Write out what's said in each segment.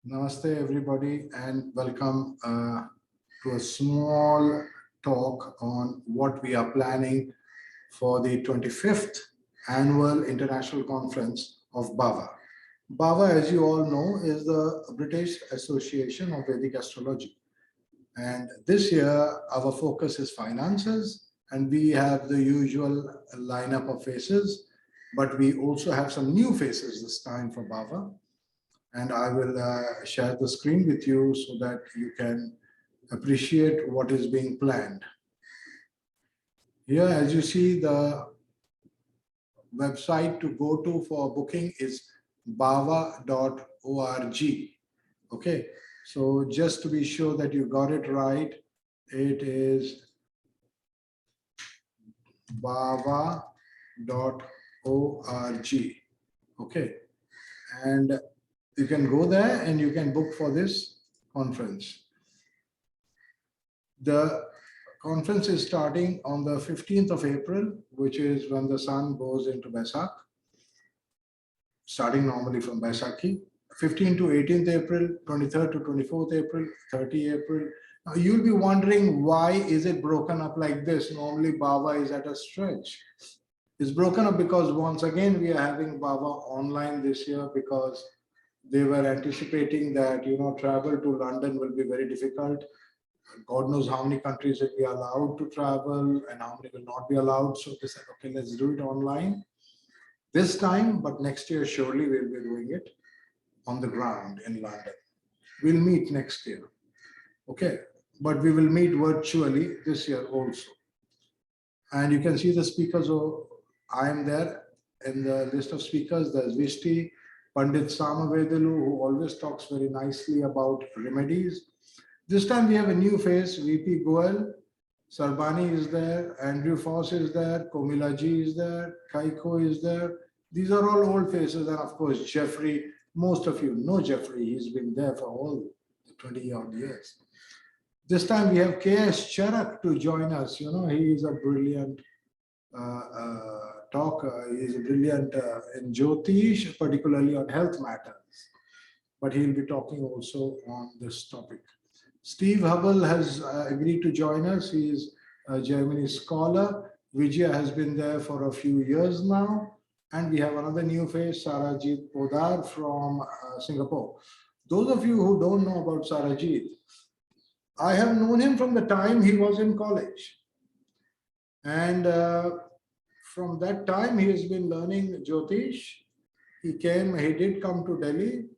Namaste everybody and welcome to a small talk on what we are planning for the 25th Annual International Conference of BAVA. BAVA, as you all know, is the British Association of Vedic Astrology. And this year, our focus is finances, and we have the usual lineup of faces, but we also have some new faces this time for BAVA. And I will share the screen with you so that you can appreciate what is being planned. Here, as you see, the website to go to for booking is bava.org. Okay, so just to be sure that you got it right, it is bava.org. Okay, and you can go there and you can book for this conference. The conference is starting on the 15th of April, which is when the sun goes into Baisakh, starting normally from Baisakhi. 15th to 18th April, 23rd to 24th April, 30 April. Now you'll be wondering, why is it broken up like this? Normally BAVA is at a stretch. It's broken up because once again we are having BAVA online this year because they were anticipating that, travel to London will be very difficult. God knows how many countries will be allowed to travel and how many will not be allowed. So they said, okay, let's do it online this time, but next year surely we'll be doing it on the ground in London. We'll meet next year. Okay, but we will meet virtually this year also. And you can see the speakers. So I am there in the list of speakers. There's Vishti, Pandit Samavedalu, who always talks very nicely about remedies. This time we have a new face, VP Goel, Sarbani is there, Andrew Foss is there, Komila Ji is there, Kaiko is there. These are all old faces, and of course Jeffrey, most of you know Jeffrey, he's been there for all 20 odd years. This time we have KS Charak to join us. He is a brilliant talker. He is brilliant in Jyotish, particularly on health matters. But he'll be talking also on this topic. Steve Hubble has agreed to join us. He is a Germany scholar. Vijaya has been there for a few years now. And we have another new face, Sarajit Podar from Singapore. Those of you who don't know about Sarajit, I have known him from the time he was in college. And from that time, he has been learning Jyotish. He did come to Delhi,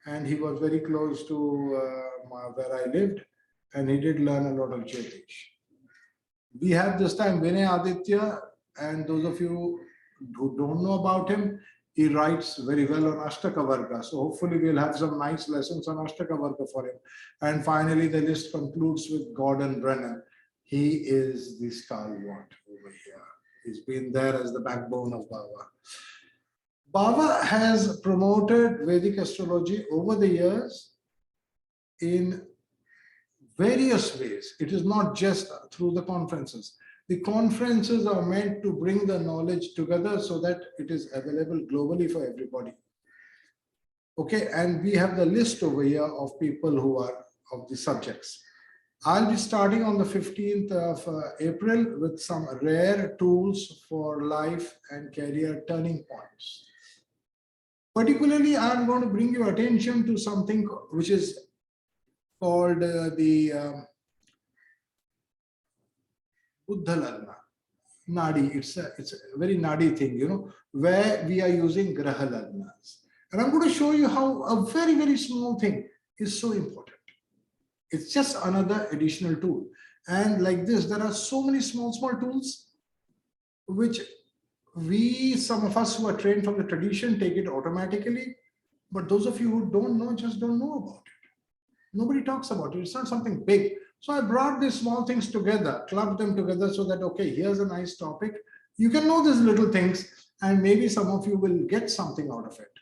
and he was very close to where I lived, and he did learn a lot of Jyotish. We have this time Vinay Aditya, and those of you who don't know about him, he writes very well on Ashtaka Varga. So hopefully we'll have some nice lessons on Ashtaka Varga for him. And finally, the list concludes with Gordon Brennan. He is the stalwart over here. He's been there as the backbone of BAVA. BAVA has promoted Vedic astrology over the years in various ways. It is not just through the conferences. The conferences are meant to bring the knowledge together so that it is available globally for everybody. Okay, and we have the list over here of people who are of the subjects. I'll be starting on the 15th of April with some rare tools for life and career turning points. Particularly, I'm going to bring your attention to something which is called the Buddha Lagna, Nadi. It's a very Nadi thing, where we are using Graha Lagnas. And I'm going to show you how a very, very small thing is so important. It's just another additional tool. And like this, there are so many small tools, which some of us who are trained from the tradition take it automatically. But those of you who don't know, just don't know about it. Nobody talks about it. It's not something big. So I brought these small things together, clubbed them together so that, okay, here's a nice topic. You can know these little things, and maybe some of you will get something out of it.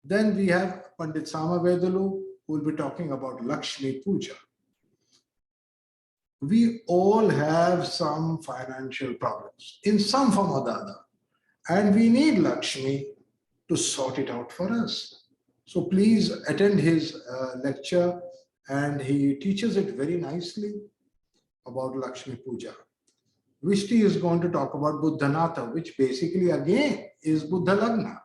Then we have Pandit Samavedalu, who will be talking about Lakshmi Puja. We all have some financial problems in some form or the other, and we need Lakshmi to sort it out for us. So please attend his lecture, and he teaches it very nicely about Lakshmi Puja. Vishti is going to talk about Buddhanatha, which basically again is Buddha Lagna.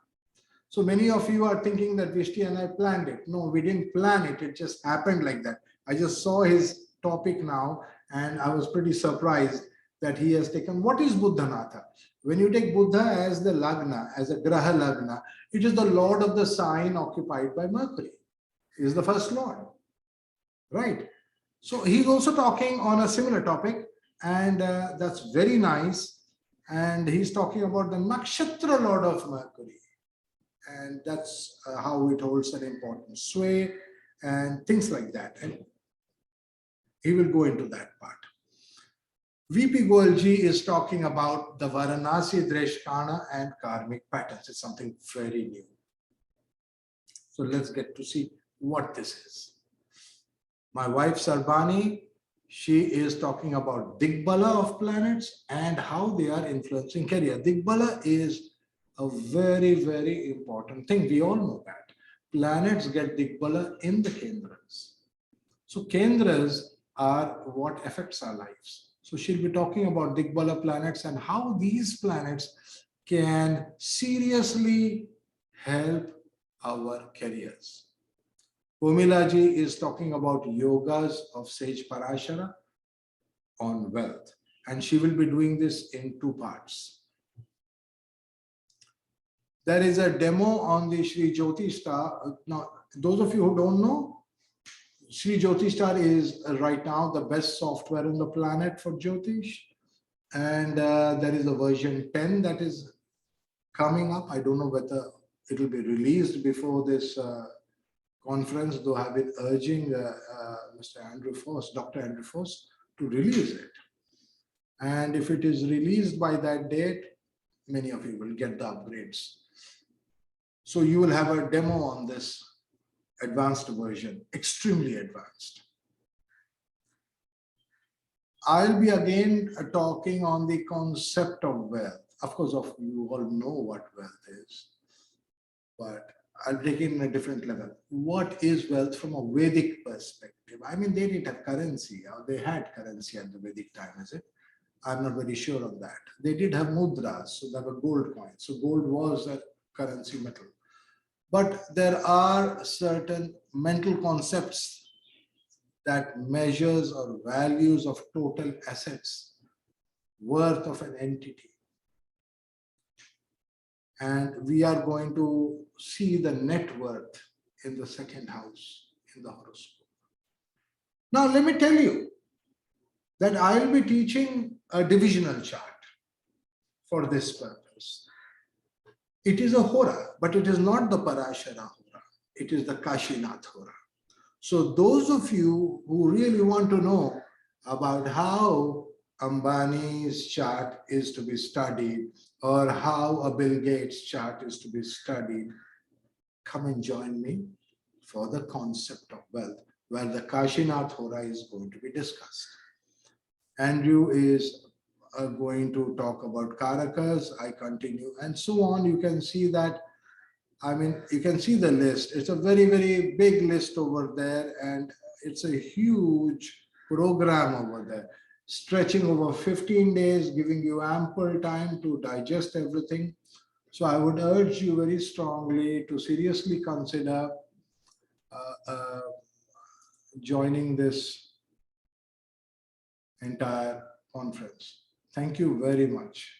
So many of you are thinking that Vishti and I planned it. No, we didn't plan it. It just happened like that. I just saw his topic now and I was pretty surprised that he has taken. What is Buddhanatha? When you take Buddha as the Lagna, as a Graha Lagna, it is the lord of the sign occupied by Mercury. He is the first lord, right? So he's also talking on a similar topic, and that's very nice. And he's talking about the Nakshatra lord of Mercury. And that's how it holds an important sway and things like that. And he will go into that part. VP Goelji is talking about the Varanasi, Dreshkana and karmic patterns. It's something very new. So let's get to see what this is. My wife Sarbani, she is talking about Digbala of planets and how they are influencing career. Digbala is a very, very important thing. We all know that. Planets get Digbala in the Kendras. So Kendras are what affects our lives. So she'll be talking about Digbala planets and how these planets can seriously help our careers. Pomilaji is talking about yogas of Sage Parashara on wealth. And she will be doing this in 2 parts. There is a demo on the Sri Jyotishis star. Now, those of you who don't know, Sri Jyotishis star is right now the best software on the planet for Jyotish. And there is a version 10 that is coming up. I don't know whether it will be released before this conference, though I've been urging Mr. Andrew Foss, Dr. Andrew Foss, to release it. And if it is released by that date, many of you will get the upgrades. So you will have a demo on this advanced version, extremely advanced. I'll be again talking on the concept of wealth. Of course, you all know what wealth is, but I'll take it in a different level. What is wealth from a Vedic perspective? I mean, they didn't have currency, or they had currency at the Vedic time, is it? I'm not very sure on that. They did have mudras, so there were gold coins. So gold was a currency metal. But there are certain mental concepts that measures or values of total assets, worth of an entity. And we are going to see the net worth in the second house in the horoscope. Now, let me tell you that I will be teaching a divisional chart for this purpose. It is a Hora, but it is not the Parashara Hora. It is the Kashinath Hora. So those of you who really want to know about how Ambani's chart is to be studied or how a Bill Gates chart is to be studied, come and join me for the concept of wealth, where the Kashinath Hora is going to be discussed. Andrew is going to talk about Karakas, I continue, and so on. You can see that, I mean, you can see the list. It's a very, very big list over there, and it's a huge program over there, stretching over 15 days, giving you ample time to digest everything. So I would urge you very strongly to seriously consider joining this entire conference. Thank you very much.